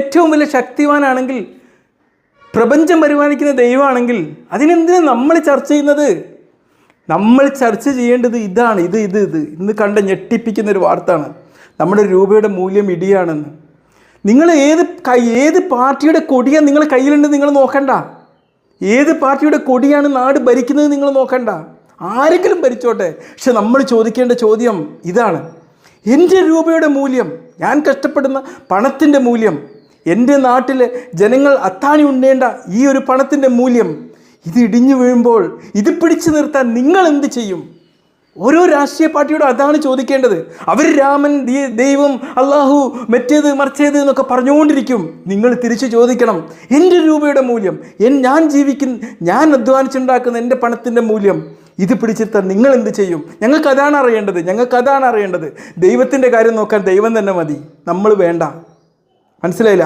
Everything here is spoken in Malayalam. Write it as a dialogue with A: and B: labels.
A: ഏറ്റവും വലിയ ശക്തിവാനാണെങ്കിൽ, പ്രപഞ്ചം പരിപാലിക്കുന്ന ദൈവമാണെങ്കിൽ അതിനെന്തിനാണ് നമ്മൾ ചർച്ച ചെയ്യുന്നത്? നമ്മൾ ചർച്ച ചെയ്യേണ്ടത് ഇതാണ്. ഇത് ഇന്ന് കണ്ട ഞെട്ടിപ്പിക്കുന്നൊരു വാർത്തയാണ്. നമ്മുടെ രൂപയുടെ മൂല്യം ഇടിയാണെന്ന്. നിങ്ങൾ ഏത് പാർട്ടിയുടെ കൊടിയാണ് നിങ്ങളുടെ കയ്യിലുണ്ടെന്ന് നിങ്ങൾ നോക്കണ്ട. ഏത് പാർട്ടിയുടെ കൊടിയാണ് നാട് ഭരിക്കുന്നത് നിങ്ങൾ നോക്കണ്ട. ആരെങ്കിലും ഭരിച്ചോട്ടെ. പക്ഷെ നമ്മൾ ചോദിക്കേണ്ട ചോദ്യം ഇതാണ്: എൻ്റെ രൂപയുടെ മൂല്യം, ഞാൻ കഷ്ടപ്പെടുന്ന പണത്തിൻ്റെ മൂല്യം, എൻ്റെ നാട്ടിലെ ജനങ്ങൾ അത്താണി ഉണ്ണേണ്ട ഈ ഒരു പണത്തിൻ്റെ മൂല്യം, ഇത് ഇടിഞ്ഞു വീഴുമ്പോൾ ഇത് പിടിച്ചു നിർത്താൻ നിങ്ങൾ എന്ത് ചെയ്യും? ഓരോ രാഷ്ട്രീയ പാർട്ടിയോടും അതാണ് ചോദിക്കേണ്ടത്. അവർ രാമൻ, ദൈവം, അള്ളാഹു, മറ്റേത് മറിച്ചേത് എന്നൊക്കെ പറഞ്ഞുകൊണ്ടിരിക്കും. നിങ്ങൾ തിരിച്ചു ചോദിക്കണം, എൻ്റെ രൂപയുടെ മൂല്യം, ഞാൻ അധ്വാനിച്ചുണ്ടാക്കുന്ന എൻ്റെ പണത്തിൻ്റെ മൂല്യം, ഇത് പിടിച്ചിരുത്താൻ നിങ്ങൾ എന്ത് ചെയ്യും? ഞങ്ങൾക്കതാണ് അറിയേണ്ടത്. ദൈവത്തിൻ്റെ കാര്യം നോക്കാൻ ദൈവം തന്നെ മതി, നമ്മൾ വേണ്ട. മനസ്സിലായില്ല?